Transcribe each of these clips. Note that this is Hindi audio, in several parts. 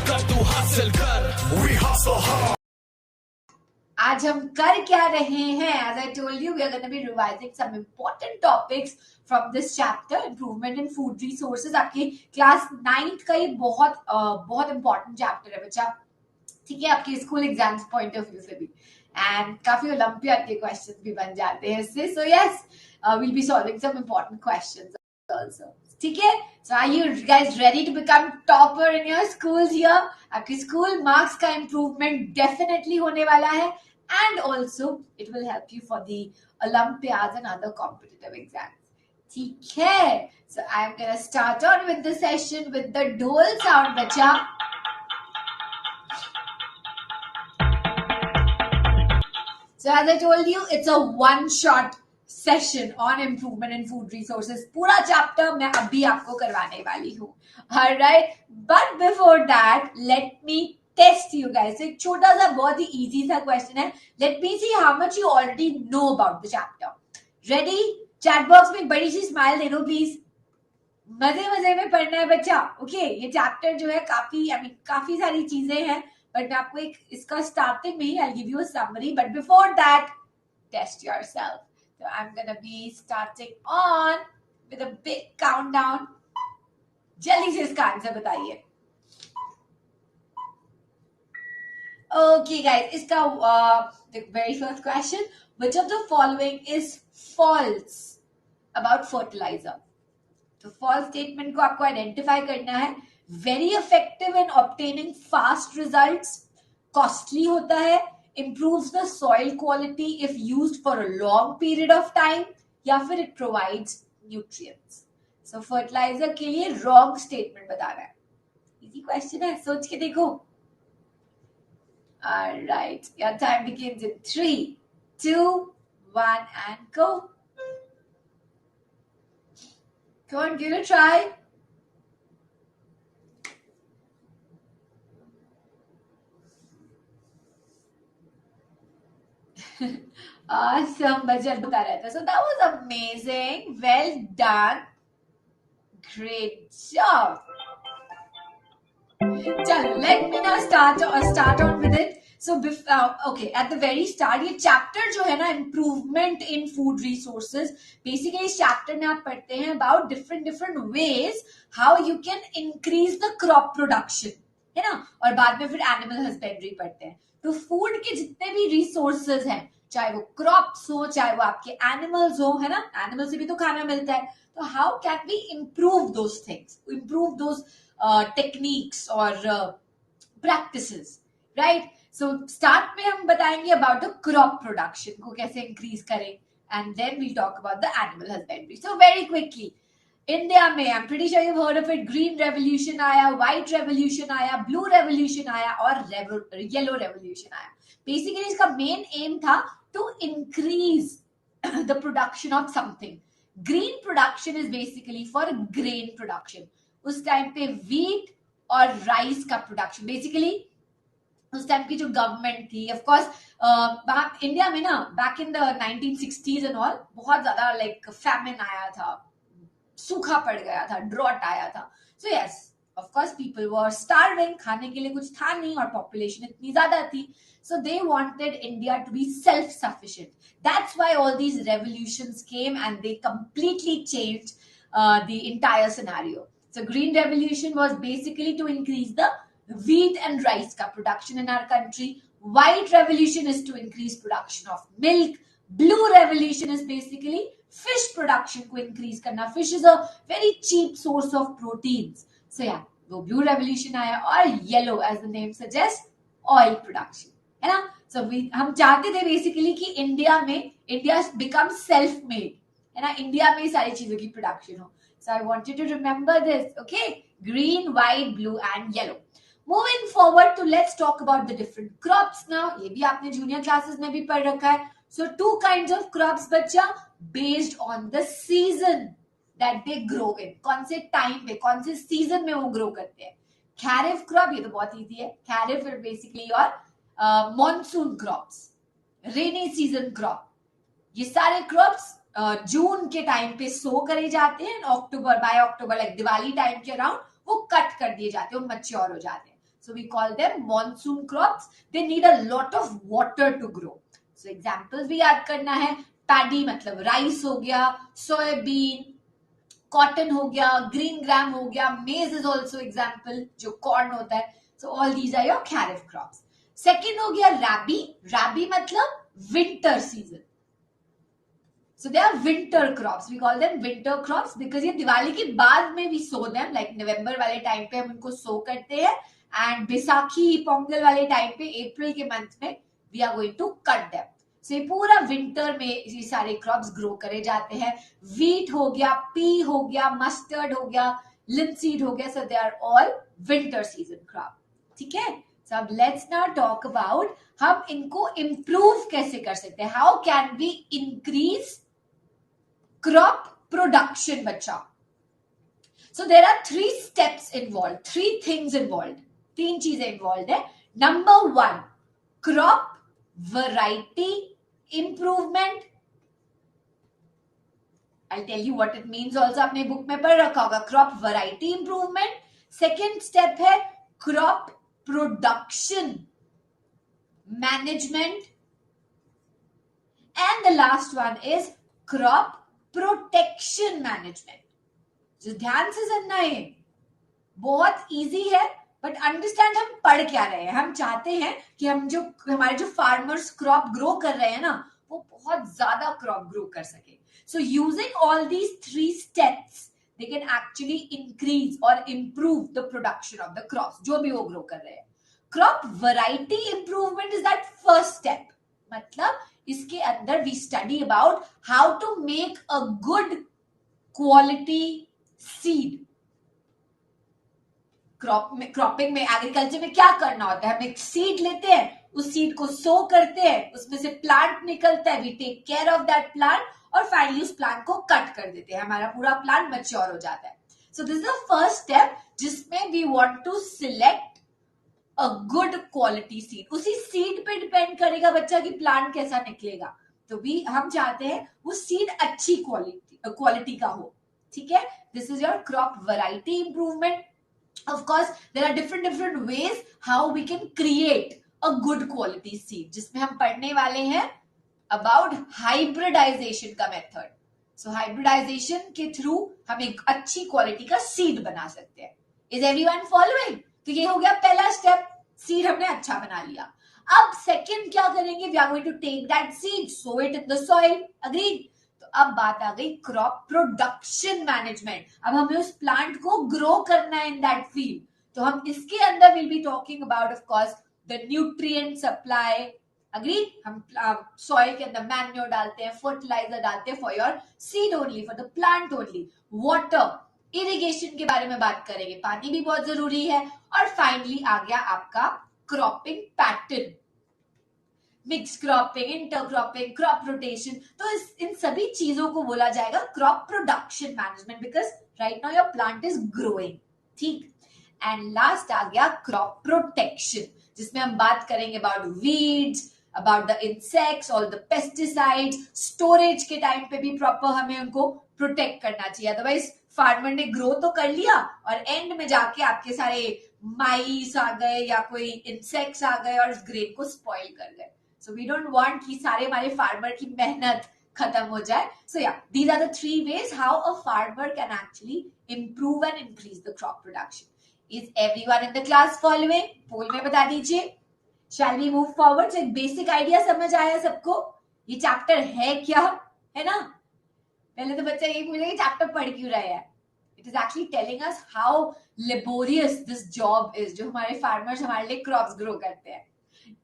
कर तू हासिल कर, we hustle hard. आज हम कर क्या रहे हैं? As I told you, we are going to be revising some important topics from this chapter, improvement in food resources. आपके क्लास 9th का ये बहुत important chapter है बच्चा, ठीक है, आपके school exams point of view से भी, एंड काफी ओलंपियाड के क्वेश्चंस भी बन जाते हैं इससे. So yes, we'll be solving some important questions also. ठीक है, so are you guys ready to become topper in your schools here? आपके स्कूल मार्क्स का इम्प्रूवमेंट डेफिनेटली होने वाला है, and also it will help you for the Olympiads and other competitive exams. ठीक है, so I'm gonna start on with the session with the dhol sound बच्चा. So as I told you, it's a one-shot session on improvement in food resources. पूरा chapter मैं अभी आपको करवाने वाली हूँ. Alright, but before that, let me test you guys. एक छोटा सा बहुत ही easy सा question है. Let me see how much you already know about the chapter. Ready? Chat box में एक बड़ी सी smile दे दो please. मजे मजे में पढ़ना है बच्चा. Okay, ये chapter जो है काफी सारी चीजें हैं. But मैं आपको एक इसका starting में ही I'll give you a summary. But before that, test yourself. So I'm gonna be starting on with a big countdown. जल्दी से इसका आंसर बताइए. Okay, guys. इसका the very first question: which of the following is false about fertilizer? तो false statement को आपको identify करना है. Very effective in obtaining fast results, costly होता है, improves the soil quality if used for a long period of time, या फिर it provides nutrients. So fertilizer के लिए wrong statement बताना है. Easy question है, सोच के देखो. Alright, your time begins in 3, 2, 1 and go. Come on, give it a try. Awesome, budget बता रहा था. So that was amazing. Well done. Great job. चलो, let me now start on with it. So okay, at the very start ये chapter जो है ना, improvement in food resources, basically इस chapter में आप पढ़ते हैं about different ways how you can increase the crop production, है ना, और बाद में फिर animal husbandry पढ़ते हैं. तो फूड के जितने भी रिसोर्सेज हैं, चाहे वो क्रॉप्स हो, चाहे वो आपके एनिमल्स हो, है ना, एनिमल से भी तो खाना मिलता है. तो how can we improve those things, improve those techniques और प्रैक्टिसेस, राइट. सो स्टार्ट में हम बताएंगे अबाउट द क्रॉप प्रोडक्शन को कैसे इंक्रीज करें, and then we talk about the animal husbandry. So very quickly, India में I am pretty sure you heard of it, green revolution आया, व्हाइट रेवोल्यूशन आया, ब्लू रेवोल्यूशन आया और येलो रेवोल्यूशन आया. बेसिकली इसका मेन एम था to increase the production of something. Green production is basically for grain production. उस टाइम पे व्हीट और राइस का प्रोडक्शन, बेसिकली उस टाइम की जो गवर्नमेंट थी, ऑफ कोर्स इंडिया में ना back in the 1960s and all बहुत ज्यादा लाइक फैमिन आया था, सूखा पड़ गया था, ड्रॉट आया था. So yes, of course people were starving, खाने के लिए कुछ था नहीं और पॉपुलेशन इतनी ज्यादा थी. So they wanted India to be self-sufficient. That's why all these revolutions came and they completely changed the entire scenario. So Green Revolution was basically to increase the wheat and rice ka production in our country. White Revolution is to increase production of milk. Blue Revolution is basically fish production ko increase karna. Fish is a very cheap source of proteins. So yeah, wo Blue Revolution aaya. Or yellow, as the name suggests, oil production. है ना. सो हम चाहते थे बेसिकली कि इंडिया बिकम सेल्फ मेड, है ना, इंडिया में सारी चीजों की प्रोडक्शन हो. So I wanted to remember this. Okay, green, white, blue and yellow. Moving forward to let's talk about the different crops now. ये भी आपने जूनियर क्लासेस में भी पढ़ रखा है. सो 2 काइंड्स ऑफ क्रॉप्स बच्चा, based on the season that they grow in. कौन से टाइम पे, कौन से सीजन में वो ग्रो करते हैं. खैरिफ क्रॉप, ये तो बहुत इजी है. खैरिफ इज बेसिकली और monsoon crops, rainy season crop. ये सारे क्रॉप्स जून के टाइम पे सो करे जाते हैं, by October like Diwali time के अराउंड वो कट कर दिए जाते हैं, वो मैच्योर हो जाते हैं. So we call them monsoon crops. They need a lot of water to grow. So examples भी याद करना है. Paddy मतलब rice हो गया, soybean, cotton हो गया, green gram हो गया, maize is also example जो corn होता है. So all these are your kharif crops. Second हो गया rabi. Rabi मतलब winter season. So they are winter crops. We call them winter crops because ये दिवाली के बाद में we sow them, like November वाले टाइम पे हम उनको sow करते हैं, and बैसाखी पोंगल वाले टाइम पे अप्रैल के मंथ में we are going to cut them. So ये पूरा विंटर में ये सारे क्रॉप्स ग्रो करे जाते हैं. Wheat हो गया, pea हो गया, mustard हो गया, linseed हो गया. So they are all winter season crop. ठीक है? So अब let's now talk about हम इनको improve कैसे कर सकते हैं. How can we increase crop production, बच्चा? So there are 3 steps involved, 3 things involved. 3 चीजें involved है. Number 1, crop variety improvement. I'll tell you what it means also. आपने बुक में पढ़ रखा होगा. Crop variety improvement. Second step है crop production management. And the last one is crop protection management. जो ध्यान से सुनना है, बहुत इजी है, बट अंडरस्टैंड हम पढ़ क्या रहे हैं. हम चाहते हैं कि हमारे जो फार्मर्स क्रॉप ग्रो कर रहे हैं ना, वो बहुत ज्यादा क्रॉप ग्रो कर सके. So using all these 3 steps they can actually increase और improve the production of the crops जो भी वो ग्रो कर रहे हैं. Crop variety improvement is that first step. मतलब इसके अंदर we study about how to make a good quality seed. Cropping में, एग्रीकल्चर में क्या करना होता है? हम एक सीड लेते हैं, उस सीड को सो करते हैं, उसमें से प्लांट निकलता है, we take care of that plant, और फाइनली उस प्लांट को कट कर देते हैं, हमारा पूरा प्लांट मैच्योर हो जाता है. So this is the first step जिसमें we want to select a good quality seed. उसी सीड पे डिपेंड करेगा बच्चा कि प्लांट कैसा निकलेगा. तो भी हम चाहते हैं वो सीड अच्छी क्वालिटी का हो. ठीक है? This is your crop variety improvement. Of course, there are different ways how we can create a good quality seed. जिसमें हम पढ़ने वाले हैं about hybridization का method. So hybridization के through हम एक अच्छी क्वालिटी का सीड बना सकते हैं. Is everyone following? तो ये हो गया पहला स्टेप. सीड हमने अच्छा बना लिया. अब सेकेंड क्या करेंगे? We are going to take that seed, sow it in the soil. Agreed? तो अब बात आ गई क्रॉप प्रोडक्शन मैनेजमेंट. अब हमें उस प्लांट को ग्रो करना है इन दैट फील्ड. तो हम इसके अंदर will be talking about of course the nutrient supply. Agree? हम सॉइल के अंदर मैन्योर डालते हैं, फर्टिलाइजर डालते हैं for your seed only, for the plant only. Water, irrigation के बारे में बात करेंगे, पानी भी बहुत जरूरी है. और फाइनली आ गया आपका cropping pattern, mix cropping, intercropping, crop rotation. तो इन सभी चीजों को बोला जाएगा crop production management, because right now your plant is growing. ठीक? एंड लास्ट आ गया क्रॉप प्रोटेक्शन, जिसमें हम बात करेंगे about weeds, about the insects, all the pesticides. Storage के टाइम पे भी प्रॉपर हमें उनको प्रोटेक्ट करना चाहिए, अदरवाइज फार्मर ने ग्रो तो कर लिया और एंड में जाके आपके सारे माइस आ गए या कोई इंसेक्ट्स आ गए और इस ग्रेन को स्पॉइल कर गए. So we don't want कि सारे हमारे फार्मर की मेहनत खत्म हो जाए. So yeah, these are the 3 ways how a farmer can actually improve and increase the crop production. Is everyone in the class following? पोल में बता दीजिए. Shall we move forward? So एक basic idea समझ आया सबको? ये चैप्टर है क्या? है ना? पहले तो बच्चा ये पूछेगा कि चैप्टर पढ़ क्यों रहे हैं. It is actually telling us how laborious this job is, जो हमारे फार्मर्स हमारे लिए क्रॉप्स ग्रो करते हैं.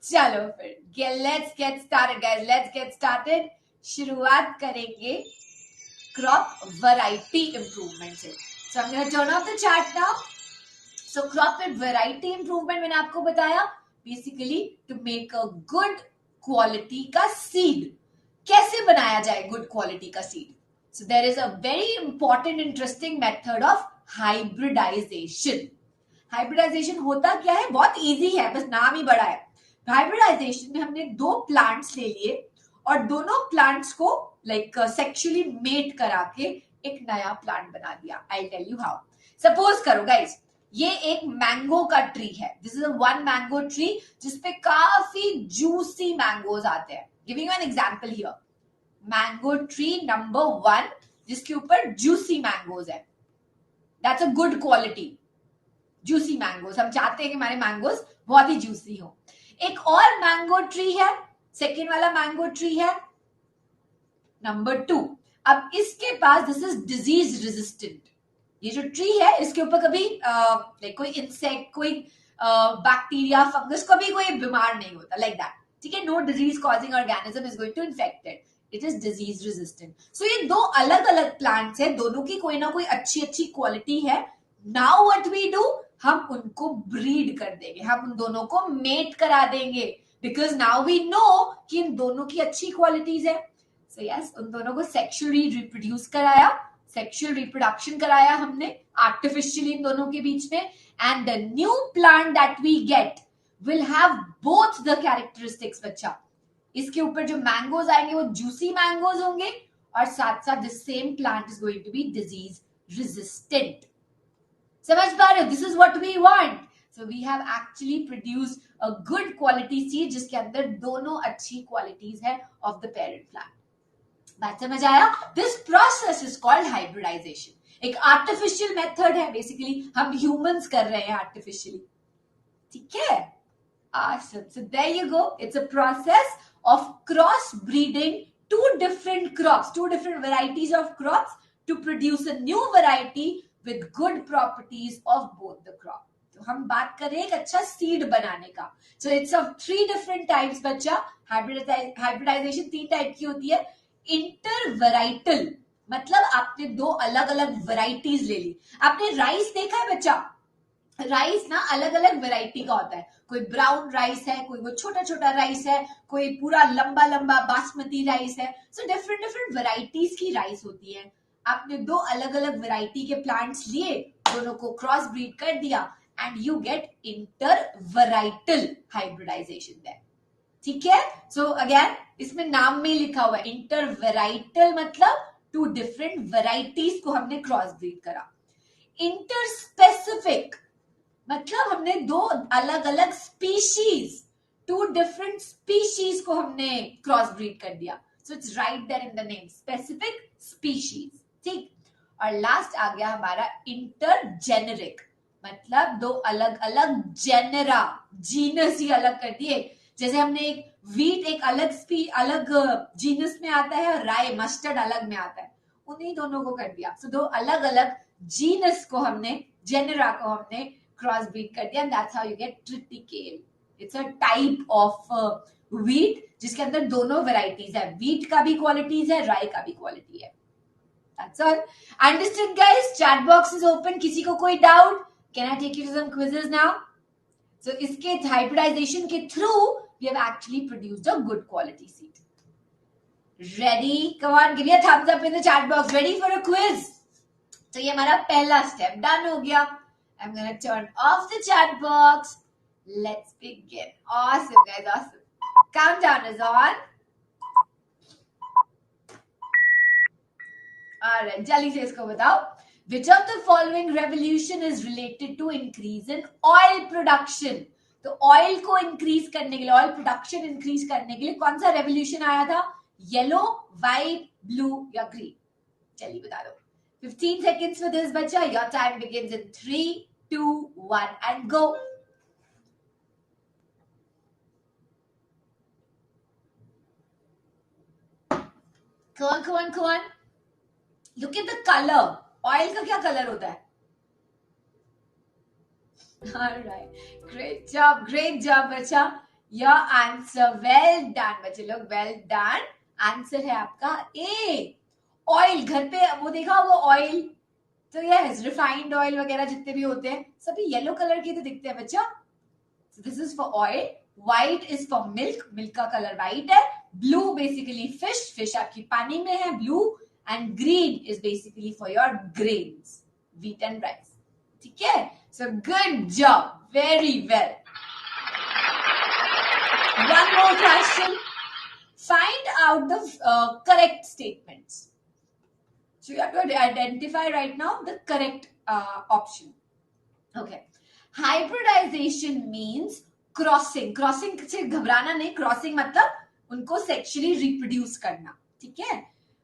चलो फिर let's get started guys, let's get started. शुरुआत करेंगे क्रॉप वैरायटी इंप्रूवमेंट से. So I am gonna turn off the chart now. So crop variety improvement मैंने आपको बताया basically to make a good quality का सीड. कैसे बनाया जाए गुड क्वालिटी का seed? So there is a very important interesting method of hybridization. Hybridization होता क्या है? बहुत इजी है, बस नाम ही बड़ा है. हाइब्रिडाइजेशन में हमने 2 प्लांट्स ले लिए और दोनों प्लांट्स को लाइक सेक्सुअली मेट करा के एक नया प्लांट बना दिया. I tell you how. Suppose करो गाइस, ये एक मैंगो का ट्री है. This is a one mango tree जिसपे काफी जूसी मैंगोज आते हैं. Giving you an example here. Mango tree number 1 जिसके ऊपर जूसी मैंगोज है. That's a good quality. Juicy mangoes, हम चाहते हैं कि हमारे मैंगोज बहुत ही जूसी हो. एक और मैंगो ट्री है, सेकेंड वाला मैंगो ट्री है नंबर 2. अब इसके पास दिस इज डिजीज रेजिस्टेंट. ये जो ट्री है इसके ऊपर कभी लाइक कोई इंसेक्ट, कोई बैक्टीरिया, फंगस, कभी कोई बीमार नहीं होता लाइक दैट. ठीक है, no disease causing organism is going to infected. It is disease resistant. सो ये दो अलग अलग प्लांट्स है, दोनों की कोई ना कोई अच्छी अच्छी क्वालिटी है. नाउ व्हाट वी डू, हम उनको ब्रीड कर देंगे, हम उन दोनों को मेट करा देंगे बिकॉज नाउ वी नो कि इन दोनों की अच्छी क्वालिटीज है. सो यस, उन दोनों को सेक्सुअली रिप्रोड्यूस कराया, सेक्सुअल रिप्रोडक्शन कराया हमने आर्टिफिशियली इन दोनों के बीच में. And the new plant that we get will have both the characteristics. बच्चा, इसके ऊपर जो मैंगोज आएंगे वो जूसी मैंगोज होंगे और साथ साथ the same plant is going to be disease resistant. समझ पा रहे हो? This is what we want. So we have actually produced a good quality seed जिसके अंदर दोनों अच्छी क्वालिटीज है ऑफ द पेरेंट प्लांट. बात समझ आया? This process is called hybridization. एक आर्टिफिशियल मेथड है, बेसिकली हम ह्यूमंस कर रहे हैं आर्टिफिशियली. ठीक है, awesome. So there you go. It's a process of cross breeding two different crops, two different varieties of crops to produce a new variety with good properties of both the crop. तो हम बात करें एक अच्छा सीड बनाने का. So it's of 3 different types बच्चा. हाइब्रिडाइजेशन 3 टाइप की होती है. इंटरवैराइटल मतलब आपने 2 अलग अलग वैरायटीज ले ली. आपने राइस देखा है बच्चा? राइस ना अलग अलग वैरायटी का होता है. कोई ब्राउन राइस है, कोई वो छोटा छोटा राइस है, कोई पूरा लंबा लंबा बासमती राइस है. सो डिफरेंट डिफरेंट वैरायटीज की राइस होती है. आपने 2 अलग अलग वैरायटी के प्लांट्स लिए, दोनों को क्रॉस ब्रीड कर दिया and you get intervarietal hybridization there. ठीक है. सो अगेन इसमें नाम में लिखा हुआ है इंटरवैराइटल मतलब 2 डिफरेंट वैरायटीज को हमने क्रॉस ब्रीड करा. इंटरस्पेसिफिक मतलब हमने 2 अलग अलग स्पीशीज, 2 डिफरेंट स्पीशीज को हमने क्रॉस ब्रीड कर दिया. So it's right there in the name, specific species. ठीक. और लास्ट आ गया हमारा इंटरजेनेरिक मतलब 2 अलग अलग जेनेरा, जीनस ही अलग कर दिए. जैसे हमने एक वीट एक अलग जीनस में आता है और राई मस्टर्ड अलग में आता है, उन्हीं दोनों को कर दिया. सो 2 अलग अलग जीनस को हमने, जेनेरा को हमने क्रॉस ब्रीड कर दिया. That's how you get triticale. It's a type of wheat जिसके अंदर दोनों वेराइटीज है. वीट का भी क्वालिटीज है, राई का भी क्वालिटी है. That's all. Understood guys? Chat box is open. किसी को कोई doubt? Can I take you to some quizzes now? So इसके hybridization के through we have actually produced a good quality seed. Ready? Come on, give me a thumbs up in the chat box. Ready for a quiz? तो ये हमारा पहला step done हो गया. I'm gonna turn off the chat box. Let's begin. Awesome guys, awesome. Countdown is on. Alright, जल्दी से इसको बताओ. Which of the following revolution is related to increase in oil production? तो oil को increase करने के लिए, oil production increase करने के लिए कौन सा revolution आया था? Yellow, white, blue या green? जल्दी बता दो. 15 seconds for this बच्चा. Your time begins in 3, 2, 1 and go. Come on. Look at the color. Oil का क्या color होता है? Alright, great job बच्चा. Your answer, well done बच्चे लोग, well done. Answer है आपका A. Oil, घर पे वो देखा वो oil, तो yes, refined oil वगैरह जितने भी होते हैं सभी येलो कलर के तो दिखते हैं बच्चा. So this is for oil. White is for milk, milk का कलर white है. Blue basically fish आपकी पानी में है blue. And green is basically for your grains, wheat and rice. ठीक है? So good job, very well. One more question. Find out the correct statements. So you have to identify right now the correct option. Okay, hybridization means crossing. Crossing से घबराना नहीं, क्रॉसिंग मतलब उनको सेक्सुअली रिप्रोड्यूस करना, ठीक है,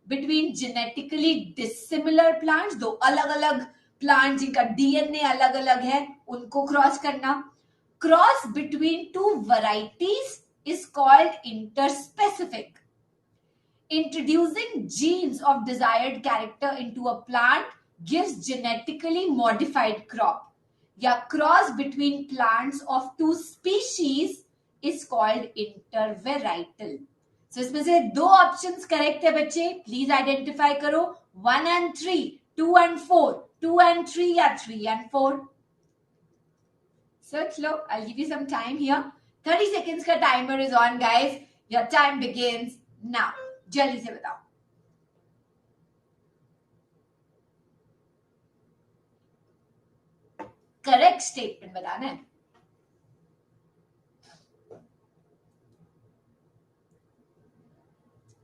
बिटवीन जेनेटिकली डिसिमिलर प्लांट्स, दो अलग अलग प्लांट जिनका डीएनए अलग अलग है, उनको क्रॉस करना. Cross between two varieties is called interspecific. Introducing genes of desired character into a plant gives genetically modified crop. या cross between plants of two species is called intervarietal. So इसमें से दो ऑप्शंस करेक्ट है बच्चे, प्लीज आइडेंटिफाई करो. 1 and 3, 2 and 4, 2 and 3 या 3 and 4. Search low. I'll give you some time here. 30 seconds का timer is on, guys. Your time begins now. जल्दी से बताओ. करेक्ट स्टेटमेंट बताना है.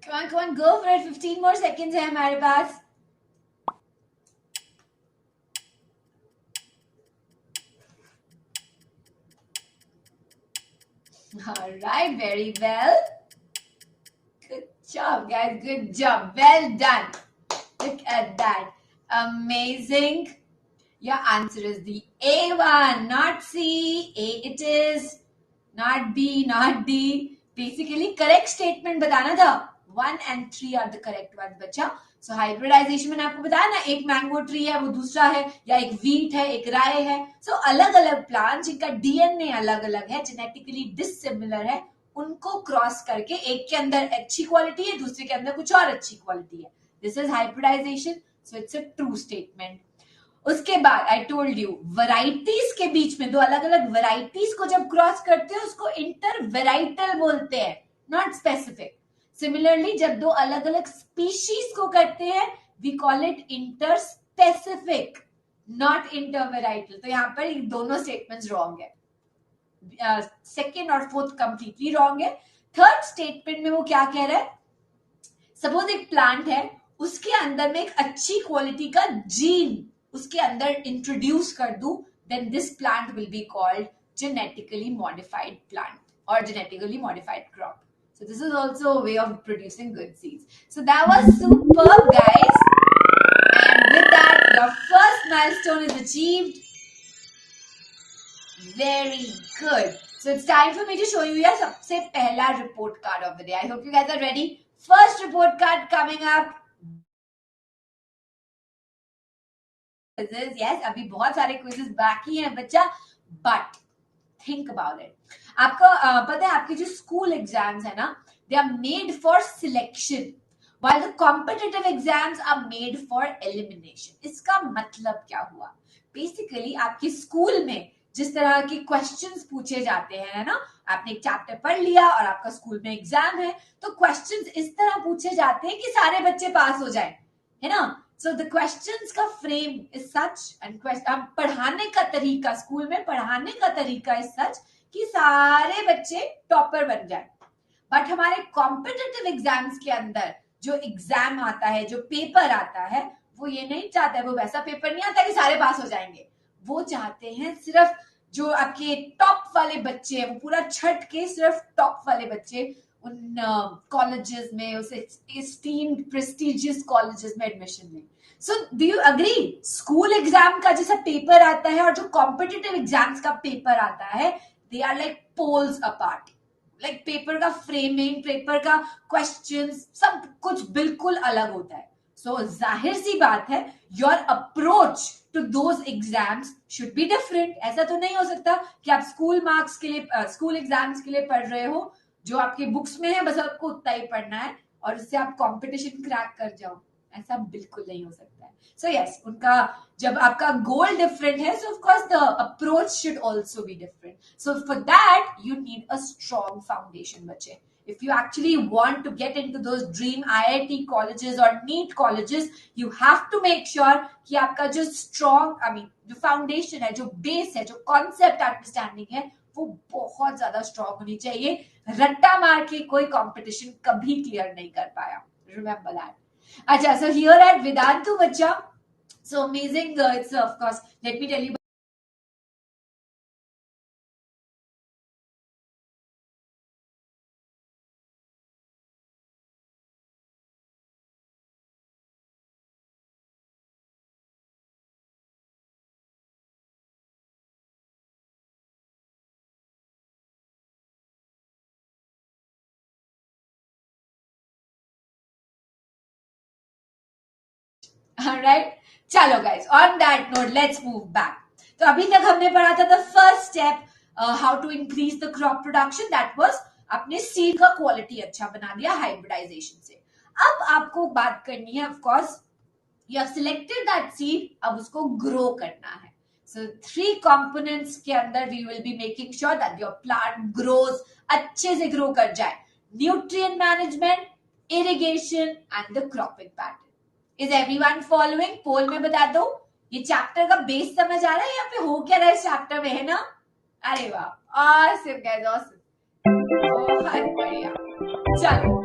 Come on, go for it. 15 more seconds है हमारे पास. All right, very well. Good job, guys. Good job. Well done. Look at that. Amazing. Your answer is the A one, not C. A it is. Not B, not D. Basically, correct statement बताना था. 1 and 3 are the correct ones, बच्चा. So hybridization मैंने आपको बताया ना, एक मैंगो ट्री है, वो दूसरा है, या एक वीट है, एक राय है. So अलग अलग प्लांट जिनका डीएनए अलग अलग है, जेनेटिकली डिसिमिलर है, उनको क्रॉस करके एक के अंदर अच्छी क्वालिटी है, दूसरे के अंदर कुछ और अच्छी क्वालिटी है. This is hybridization. So it's a true statement. उसके बाद आई टोल्ड यू, वैरायटीज के बीच में दो अलग अलग वैरायटीज को जब क्रॉस करते हो उसको इंटरवेराइटल बोलते हैं, नॉट स्पेसिफिक. सिमिलरली जब दो अलग अलग स्पीशीज को करते हैं we call it interspecific, not intervarietal. तो यहाँ पर दोनों स्टेटमेंट्स रॉन्ग है. सेकेंड और फोर्थ कंप्लीटली रॉन्ग है. थर्ड स्टेटमेंट में वो क्या कह रहा है, सपोज एक प्लांट है, उसके अंदर में एक अच्छी क्वालिटी का जीन उसके अंदर इंट्रोड्यूस कर दूं, then this plant will be called genetically modified plant और genetically modified crop. So this is also a way of producing good seeds. So that was superb, guys. And with that, your first milestone is achieved. Very good. So it's time for me to show you your सबसे पहला report card of the day. I hope you guys are ready. First report card coming up. Yes, अभी बहुत सारे quizzes बाकी हैं बच्चा, but think about it. आपको पता है आपके जो स्कूल एग्जाम्स है ना, they are made for selection while the competitive exams are made for elimination. इसका मतलब क्या हुआ? बेसिकली आपके स्कूल में जिस तरह के क्वेश्चंस पूछे जाते हैं ना, आपने एक चैप्टर पढ़ लिया और आपका स्कूल में एग्जाम है, तो क्वेश्चंस इस तरह पूछे जाते हैं कि सारे बच्चे पास हो जाएं, है ना. So the questions का frame is such and पढ़ाने का तरीका, स्कूल में पढ़ाने का तरीका is such कि सारे बच्चे टॉपर बन जाए. बट हमारे कॉम्पिटिटिव एग्जाम्स के अंदर जो एग्जाम आता है, जो पेपर आता है, वो ये नहीं चाहता है, वो वैसा पेपर नहीं आता कि सारे पास हो जाएंगे. वो चाहते हैं सिर्फ जो आपके टॉप वाले बच्चे हैं, वो पूरा छट के सिर्फ टॉप वाले बच्चे उन कॉलेजेस में, उस एस्टीम्ड प्रेस्टिजियस कॉलेजेस में एडमिशन लें. So do you agree, school exam का जैसा पेपर आता है और जो कॉम्पिटिटिव एग्जाम्स का पेपर आता है, they are like poles apart. Like paper का फ्रेमिंग, पेपर का क्वेश्चंस, सब कुछ बिल्कुल अलग होता है. सो जाहिर सी बात है, your approach to those exams should be different. ऐसा तो नहीं हो सकता कि आप स्कूल मार्क्स के लिए, स्कूल एग्जाम्स के लिए पढ़ रहे हो, जो आपके बुक्स में है बस आपको उतना ही पढ़ना है और उससे आप कंपटीशन क्रैक कर जाओ. ऐसा बिल्कुल नहीं हो सकता है. सो यस, उनका जब आपका गोल डिफरेंट है, सो of course the approach should also be different. So for that you need a strong foundation बच्चे. If you actually want to get into those dream IIT colleges or NEET colleges, you have to make sure कि आपका जो strong, जो foundation है, जो base है, जो concept understanding है, वो बहुत ज्यादा strong होनी चाहिए. रट्टा मार के कोई competition कभी clear नहीं कर पाया. Remember that. अच्छा, so here at Vedantu बच्चा, so amazing. It's of course, let me tell you right, चलो guys, on that note let's move back. तो अभी तक हमने पढ़ा था the first step, how to increase the crop production, that was अपने सीड का क्वालिटी अच्छा बना दिया हाइब्रिडाइजेशन से. अब आपको बात करनी है, of course you have selected that seed, अब उसको ग्रो करना है. सो 3 कंपोनेंट्स के अंदर we will be making sure that your plant grows, अच्छे से ग्रो कर जाए. Nutrient management, irrigation and the cropping pattern. Is everyone following? Poll में बता दो. ये चैप्टर का बेस समझ आ रहा है यहाँ पे हो क्या रहा है इस चैप्टर में, है ना? अरे वाह, ऑसम गाइस, ऑसम, बहुत बढ़िया. चलो,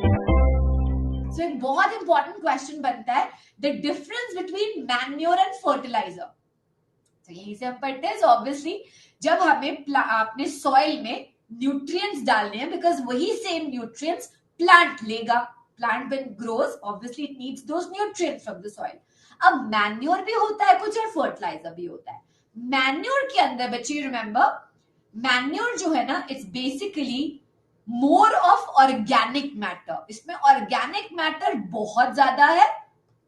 सो एक बहुत इंपॉर्टेंट क्वेश्चन बनता है, the difference between manure and fertilizer. तो यही से हम पढ़ते हैं. ऑब्वियसली जब हमें अपने सॉइल में न्यूट्रिएंट्स डालने हैं, बिकॉज वही सेम न्यूट्रिएंट्स प्लांट लेगा. Plant when grows obviously it needs those nutrients from the soil. अब मैन्योर भी होता है कुछ और फर्टिलाइजर भी होता है. मैन्योर के अंदर बच्चे रिमेंबर, मैन्योर जो है ना, it's basically more of organic matter. इसमें ऑर्गेनिक मैटर बहुत ज्यादा है,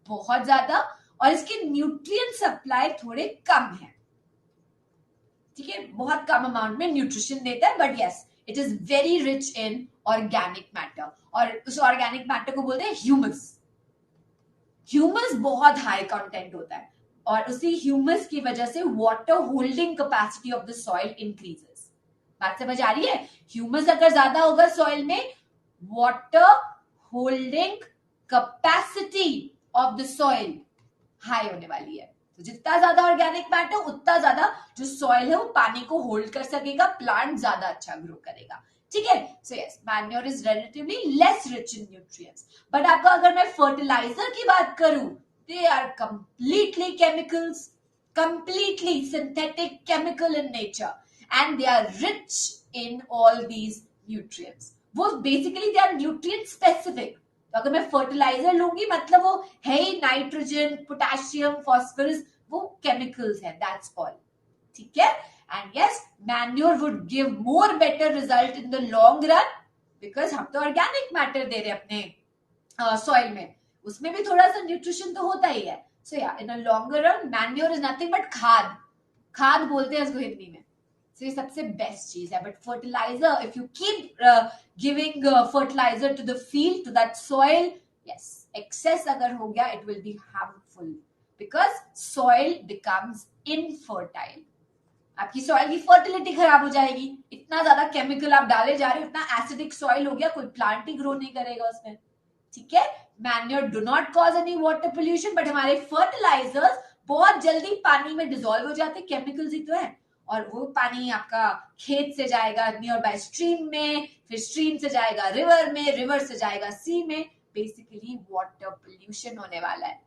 बहुत ज्यादा, और इसके न्यूट्रिएंट सप्लाई थोड़े कम है. ठीक है, बहुत कम अमाउंट में न्यूट्रिशन देता है, but yes it is very rich in organic matter. और उस ऑर्गेनिक मैटर को बोलते हैं ह्यूमस. ह्यूमस बहुत हाई कंटेंट होता है, और उसी ह्यूमस की वजह से water holding capacity of the soil increases. बात समझ आ रही है? ह्यूमस अगर ज्यादा होगा सॉइल में, water holding capacity of the soil high होने वाली है. तो जितना ज्यादा ऑर्गेनिक मैटर, उतना ज्यादा जो सॉइल है वो पानी को होल्ड कर सकेगा, प्लांट ज्यादा अच्छा ग्रो करेगा. ठीक है, so yes, manure is relatively less rich in nutrients. But आपको अगर मैं फर्टिलाइजर की बात करूं, they are completely chemicals, completely synthetic chemical in nature, and they are rich in all these nutrients. वो basically they are nutrient specific. तो अगर मैं फर्टिलाइजर लूंगी, मतलब वो है ही नाइट्रोजन, पोटेशियम, फॉस्फोरस, वो केमिकल्स है, दैट्स ऑल. ठीक है, and yes, manure would give more better result in the long run, because हम तो ऑर्गेनिक मैटर दे रहे हैं अपने सॉइल में, उसमें भी थोड़ा सा न्यूट्रिशन तो होता ही है. So yeah, in a longer run, manure is nothing but खाद. खाद बोलते हैं इसको हिंदी में. So ये सबसे बेस्ट चीज है. But fertilizer, if you keep giving fertilizer to the field, to that soil, yes, excess अगर हो गया, it will be harmful because soil becomes infertile. आपकी सॉइल की फर्टिलिटी खराब हो जाएगी. इतना ज्यादा केमिकल आप डाले जा रहे हो, इतना एसिडिक सॉइल हो गया, कोई प्लांट ही ग्रो नहीं करेगा उसमें. ठीक है, manure do not cause any water pollution, but हमारे फर्टिलाइजर्स बहुत जल्दी पानी में डिसॉल्व हो जाते हैं, केमिकल्स ही तो है. और वो पानी आपका खेत से जाएगा नियर बाय स्ट्रीम में, फिर स्ट्रीम से जाएगा रिवर में, रिवर से जाएगा सी में. बेसिकली वाटर पोल्यूशन होने वाला है.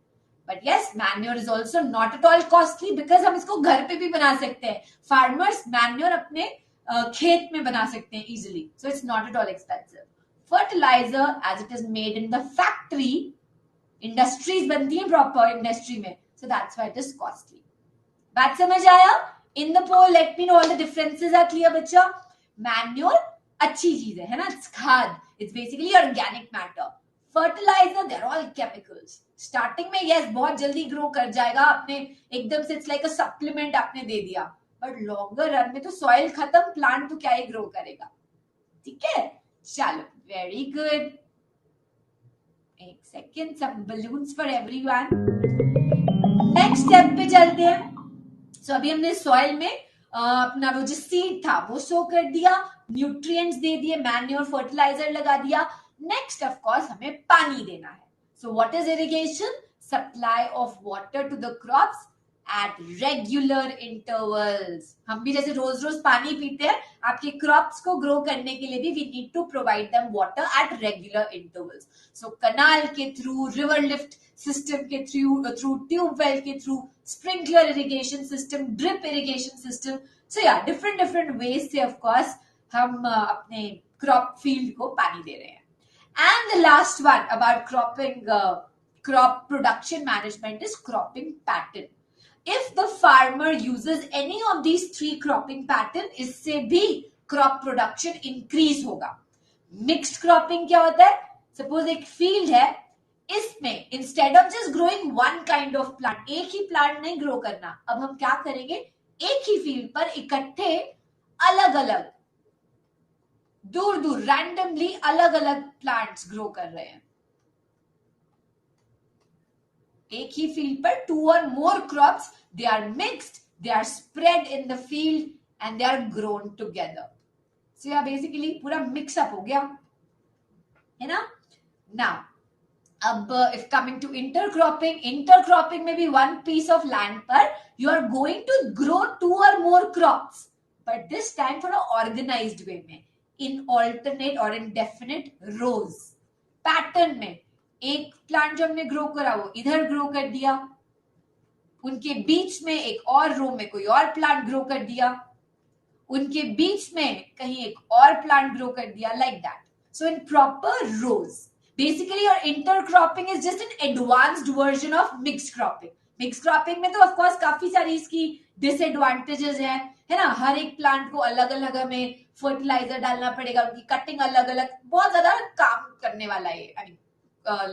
But yes, manure is also not at all costly, because हम इसको घर पे भी बना सकते हैं. फार्मर्स मैन्योर अपने खेत में बना सकते हैं easily, so it's not at all expensive. Fertilizer as it is made in the factory, industries बनती है प्रॉपर इंडस्ट्री में, so that's why it is costly. बात समझ आया? In the poll, let me know all the differences are clear बच्चा. मैन्योर अच्छी चीज है ना, it's खाद, it's basically organic matter. Fertilizer, they're all chemicals. Starting में यस बहुत जल्दी ग्रो कर जाएगा, आपने एकदम से इट्स लाइक अ सप्लीमेंट आपने दे दिया, बट लॉन्गर रन में तो सॉइल खत्म, प्लांट तो क्या ही ग्रो करेगा. ठीक है, चलो, वेरी गुड. एक second, some balloons for everyone. Next step पे चलते हैं. सो अभी हमने सॉइल में अपना वो जो सीड था वो सो कर दिया, न्यूट्रिएंट्स दे दिए, मैन्योर फर्टिलाइजर लगा दिया. नेक्स्ट ऑफ कोर्स हमें पानी देना है. So what is irrigation? Supply of water to the crops at regular intervals. हम भी जैसे रोज रोज पानी पीते हैं, आपके क्रॉप्स को ग्रो करने के लिए भी we need to provide them water at regular intervals. So कनाल के थ्रू, रिवर लिफ्ट सिस्टम के थ्रू ट्यूबवेल के through, sprinkler irrigation system, drip irrigation system. So yeah, different ways से of course हम अपने क्रॉप फील्ड को पानी दे रहे हैं. And the last one about crop production management is cropping pattern. If the farmer uses any of these 3 cropping pattern, इससे भी crop production increase होगा. Mixed cropping क्या होता है? Suppose एक field है, इसमें instead of just growing one kind of plant, एक ही प्लांट नहीं ग्रो करना, अब हम क्या करेंगे, एक ही फील्ड पर इकट्ठे अलग अलग दूर दूर रैंडमली अलग अलग प्लांट्स ग्रो कर रहे हैं। एक ही फील्ड पर 2 or more crops, they are mixed, they are spread in the field and they are grown together. So yeah, basically पूरा mix up हो गया है ना। Now अब if coming to intercropping में भी one piece of land पर you are going to grow 2 or more crops, but this time थोड़ा organized way में, in alternate or in definite rows, pattern में। एक प्लांट जो हमने ग्रो करा वो इधर ग्रो कर दिया, उनके बीच में एक और रो में कोई और प्लांट ग्रो कर दिया, उनके बीच में कहीं एक और प्लांट ग्रो कर दिया, like that. So in proper rows. Basically और intercropping is just an advanced version of mixed cropping. Mixed cropping में तो ऑफ कोर्स काफी सारी इसकी डिसएडवांटेजेस है ना। हर एक प्लांट को अलग अलग हमें फर्टिलाइजर डालना पड़ेगा, उनकी कटिंग अलग अलग, बहुत ज्यादा काम करने वाला है, आई मीन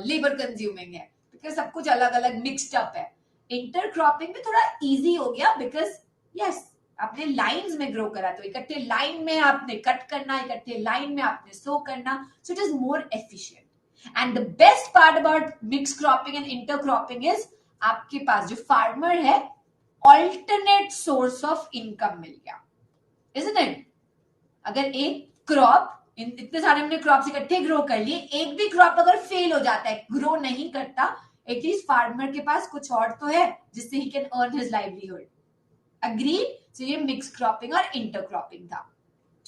लेबर कंज्यूमिंग है, बिकॉज सब कुछ अलग अलग मिक्स्ड अप है। इंटरक्रॉपिंग में थोड़ा इजी हो गया, बिकॉज यस आपने लाइंस में ग्रो करा, तो इकट्ठे लाइन में आपने कट करना, इकट्ठे लाइन में आपने सो करना, so it is more efficient. And the best part about mix cropping and intercropping is आपके पास जो फार्मर है ऑल्टरनेट सोर्स ऑफ इनकम मिल गया, इजंट इट। अगर एक क्रॉप, इतने सारे हमने क्रॉप्स इकट्ठे ग्रो कर लिए, एक भी क्रॉप अगर फेल हो जाता है, ग्रो नहीं करता, एटलीस्ट फार्मर के पास कुछ और तो है जिससे ही can earn his livelihood. Agreed. So ये मिक्स क्रॉपिंग और इंटरक्रॉपिंग था।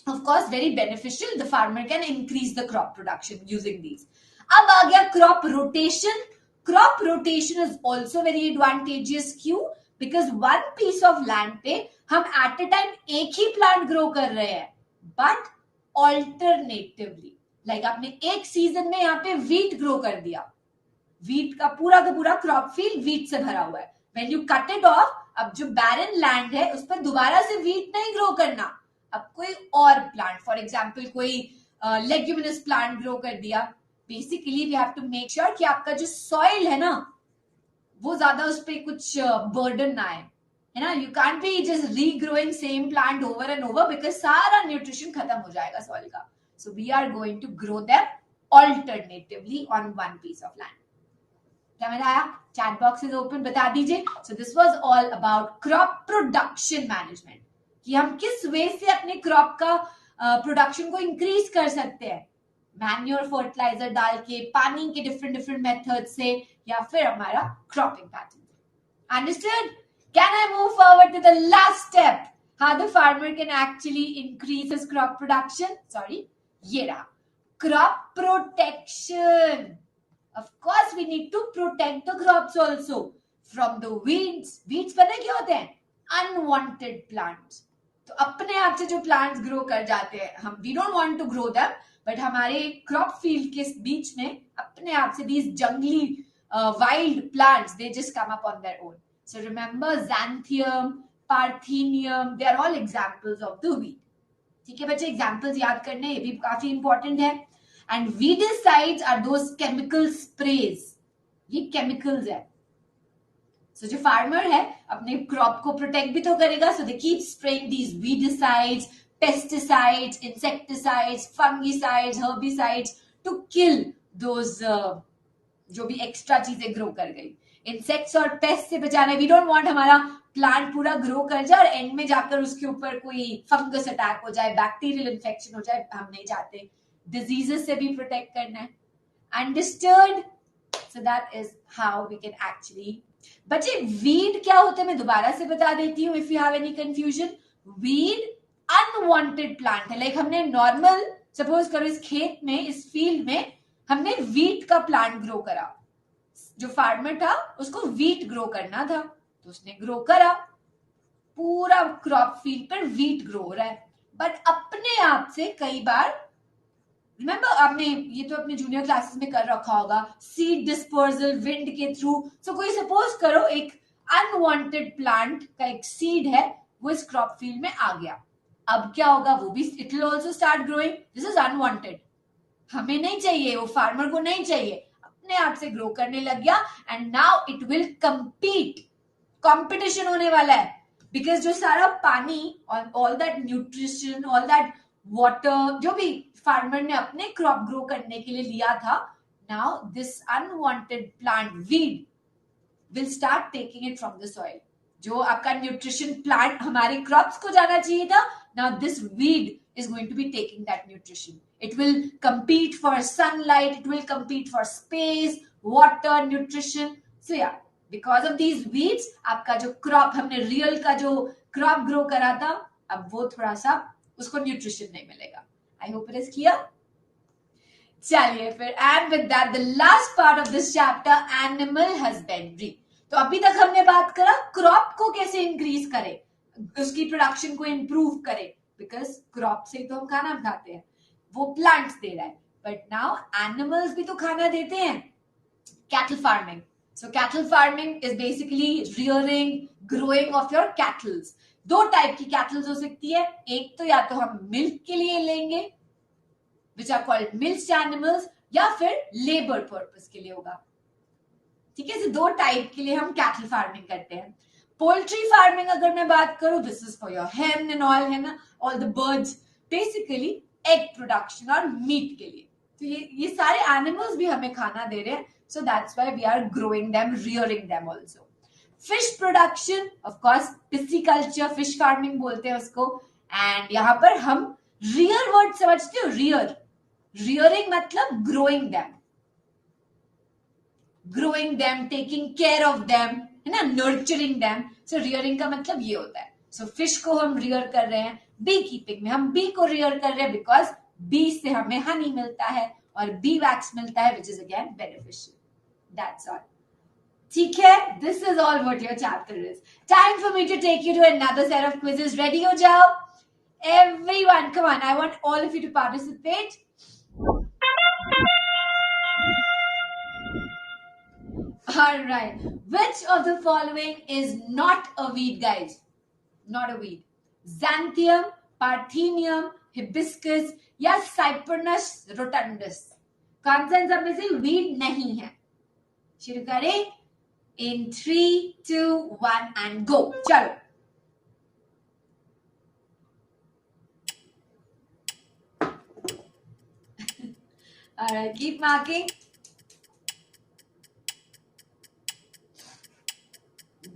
Of course very beneficial, the farmer can increase the crop production using these. अब आ गया crop rotation. Crop rotation is also very advantageous. क्यों? Because one piece of land पे हम एट अ टाइम एक ही प्लांट ग्रो कर रहे हैं, बट ऑल्टरनेटिवली। लाइक आपने एक सीजन में यहाँ पे वीट ग्रो कर दिया, वीट का पूरा क्रॉप फील्ड वीट से भरा हुआ है। When you cut it of, अब जो बैरन लैंड है उस पर दोबारा से वीट नहीं ग्रो करना, अब कोई और प्लांट, फॉर एग्जाम्पल कोई लेग्यूमिनस प्लांट ग्रो कर दिया। Basically we have to make sure कि आपका जो सॉइल है ना वो ज्यादा उस पर कुछ बर्डन ना आए, है ना। You can't be just regrowing same plant over and over, because सारा न्यूट्रिशन खत्म हो जाएगा सॉइल का। So we are going to grow them alternatively on one piece of land. समझ आया? चैट बॉक्स इज ओपन, बता दीजिए। So this was all about crop production management, कि हम किस वे से अपने क्रॉप का प्रोडक्शन को इंक्रीज कर सकते हैं, मैन्योर फर्टिलाइजर डाल के, पानी के डिफरेंट मेथड से, या फिर हमारा cropping pattern. Understood? Can I move forward to the last step? How the farmer can actually increase his crop production? Sorry, ये रहा crop protection. Of course, we need to protect the crops also from the weeds. Weeds पता क्या होते हैं? Unwanted plants. तो अपने आप से जो plants grow कर जाते हैं, हम we don't want to grow them, but हमारे crop field के बीच में अपने आप से these jungly wild plants, they just come up on their own. So remember xanthium, parthenium, they are all examples of the weed. ठीक है बच्चे, examples याद करने ये भी काफी important है। And weedicides are those chemical sprays. ये chemicals है। So जो farmer है अपने crop को protect भी तो करेगा, so they keep spraying these weedicides, pesticides, insecticides, fungicides, herbicides to kill those जो भी extra चीजें grow कर गई। इंसेक्ट्स और पेस्ट से बचाना। वी डोंट वांट हमारा प्लांट पूरा ग्रो कर जाए और एंड में जाकर उसके ऊपर कोई फंगस अटैक हो जाए, बैक्टीरियल इन्फेक्शन हो जाए, हम नहीं चाहते। डिजीजेस से भी प्रोटेक्ट करना है। Understood? So that is how we can actually. बच्चे वीड क्या होते हैं मैं दोबारा से बता देती हूँ, if you have any confusion. Weed unwanted plant है। लाइक हमने नॉर्मल, सपोज करो इस खेत में, इस फील्ड में हमने वीट का प्लांट ग्रो करा, जो फार्मर था उसको वीट ग्रो करना था तो उसने ग्रो करा, पूरा क्रॉप फील्ड पर वीट ग्रो हो रहा है, बट अपने आप से कई बार, रिमेंबर आपने ये तो अपने जूनियर क्लासेस में कर रखा होगा, सीड डिस्पर्सल विंड के थ्रू। सो कोई सपोज करो एक अनवांटेड प्लांट का एक सीड है, वो इस क्रॉप फील्ड में आ गया, अब क्या होगा, वो भी it will also start growing. This is unwanted, हमें नहीं चाहिए, वो फार्मर को नहीं चाहिए, अपने आप से ग्रो करने लग गया and now it will compete, competition होने वाला है बिकॉज जो सारा पानी और all that nutrition, all that water जो भी फार्मर ने अपने क्रॉप ग्रो करने के लिए लिया था, now this unwanted plant weed will start taking it from the soil. जो आपका न्यूट्रिशन प्लांट हमारे क्रॉप्स को जाना चाहिए था, now this weed is going to be taking that nutrition. It will compete for sunlight, it will compete for space, water, nutrition. So yeah, because of these weeds, आपका जो क्रॉप, हमने रियल का जो क्रॉप ग्रो करा था, अब वो थोड़ा सा उसको न्यूट्रिशन नहीं मिलेगा. I hope it is clear. चलिए फिर, and with that the last part of this chapter, animal husbandry. तो अभी तक हमने बात करा क्रॉप को कैसे इंक्रीज करें, उसकी प्रोडक्शन को इंप्रूव करें, बिकॉज क्रॉप से तो हम खाना खाते हैं, वो प्लांट्स दे रहा है, बट नाउ एनिमल्स भी तो खाना देते हैं. Cattle farming. So cattle farming is basically rearing, growing of your kettles. दो टाइप की कैटल्स हो सकती है. एक तो या तो हम मिल्क के लिए लेंगे, which are called milked animals, या फिर लेबर पर्पस के लिए होगा. ठीक है, दो टाइप के लिए हम कैटल फार्मिंग करते हैं. पोल्ट्री फार्मिंग अगर मैं बात करूं, this is for your hen and all, है ना, all the birds, basically egg production और मीट के लिए. तो ये सारे एनिमल्स भी हमें खाना दे रहे हैं, so that's why we are growing them, rearing them also. Fish production, of course pisciculture, fish farming बोलते हैं उसको. एंड यहाँ पर हम रियर वर्ड समझते हो, रियर, रियरिंग मतलब growing them, growing them, taking care of them, है ना, नर्चरिंग देम. सो रियरिंग का मतलब ये होता है. सो फिश को हम रियर कर रहे हैं. बी कीपिंग में हम बी को रियर कर रहे हैं बिकॉज बी से हमें हनी मिलता है और बी वैक्स मिलता है, which is again beneficial. That's all. ठीक है, this is all what your chapter is. Time for me to take you to another set of quizzes. Ready हो जाओ everyone, come on, I want all of you to participate. All right. Which of the following is not a weed, guys? Not a weed. Xanthium, Parthenium, Hibiscus या Cyprinus rotundus. कौन सा इन सब में से weed नहीं है? शुरू करें. In 3, 2, 1 and go. चलो. All right. Keep marking.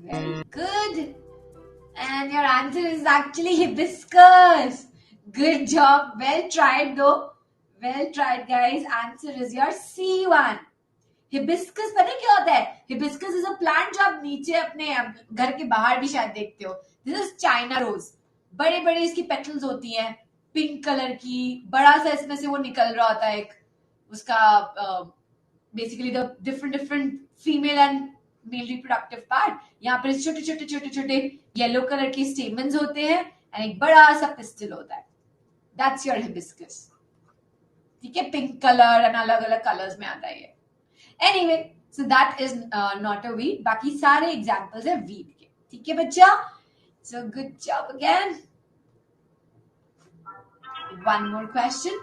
Very good. And your answer is actually hibiscus. Good job. Well tried though. Well tried guys. Answer is your C1. Hibiscus पता क्या होता है? Hibiscus is a plant जो आप नीचे अपने घर के बाहर भी शायद देखते हो. This is China rose. बड़े बड़े इसकी petals होती हैं, पिंक कलर की, बड़ा सा इसमें से वो निकल रहा होता है एक उसका basically the different female and male reproductive part. यहाँ पर छोटे छोटे छोटे छोटे येलो कलर के स्टेमन्स होते हैं एंड एक बड़ा सा पिस्टल होता है. That's your hibiscus. ठीक है, पिंक कलर एंड अलग अलग कलर्स में आता है ये. Anyway, so that is not a weed. बाकी सारे एग्जांपल्स है वीड के. ठीक है बच्चा, so good job again. One more question.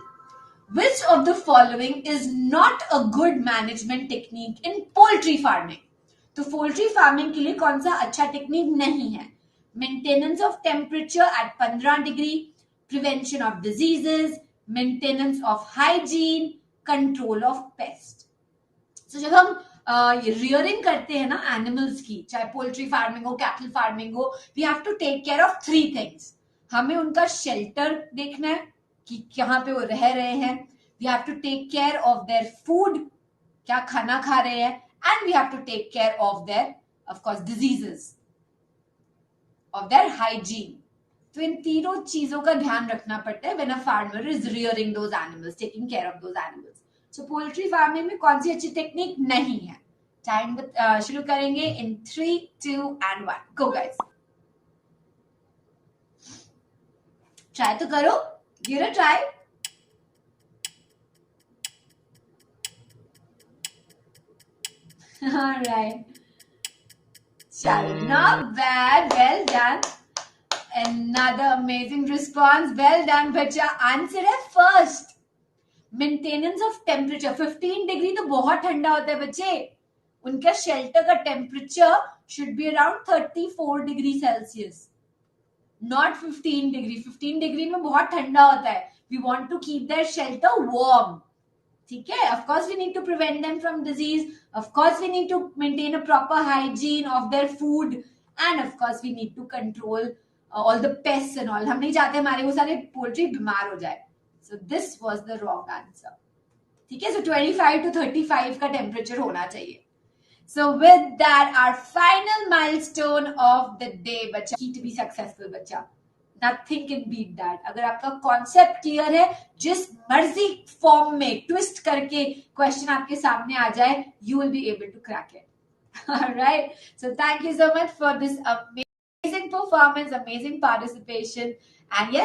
Which of the following is not a good management technique in poultry farming? तो पोल्ट्री फार्मिंग के लिए कौन सा अच्छा टेक्निक नहीं है? Maintenance of temperature at 15 degree, prevention of diseases, maintenance of hygiene, control of paste. तो जब हम रियरिंग करते हैं ना एनिमल्स की, चाहे पोल्ट्री फार्मिंग हो, कैटल फार्मिंग हो, we have to take care of 3 things. हमें उनका शेल्टर देखना है कि कहाँ पे वो रह रहे हैं. We have to take care of their food, क्या खाना खा रहे हैं. And we have to take care of their, of course, diseases, of their hygiene. तो इन तीनों चीजों का ध्यान रखना पड़ता है when a farmer is rearing those animals, taking care of those animals. So poultry farming में कौन सी अच्छी टेक्निक नहीं है? टाइम शुरू करेंगे in 3, 2 and 1. Go guys. Try तो करो. Give it a try. All right. Chalo, not bad. Well done. Another amazing response. Well done, बच्चा. Answer है first. Maintenance of temperature 15 degree तो बहुत ठंडा होता है बच्चे. उनका शेल्टर का temperature should be around 34 degree Celsius, not 15 degree. 15 degree में बहुत ठंडा होता है. We want to keep their shelter warm. ठीक है. Of course we need to prevent them from disease. Of course we need to maintain a proper hygiene of their food, and of course we need to control all the pest and all. हम नहीं चाहते हमारे वो सारे पोल्ट्री बीमार हो जाए. सो this was the wrong answer. ठीक है. सो 25 to 35 का टेम्परेचर होना चाहिए. So with that, our final milestone of the day, बच्चा, key to be successful, बच्चा, nothing can beat that. अगर आपका कॉन्सेप्ट क्लियर है, जिस मर्जी फॉर्म में ट्विस्ट करके क्वेश्चन आपके सामने आ जाए, you will be able to crack it. All right. So thank you so much for this amazing performance, amazing participation, and yes,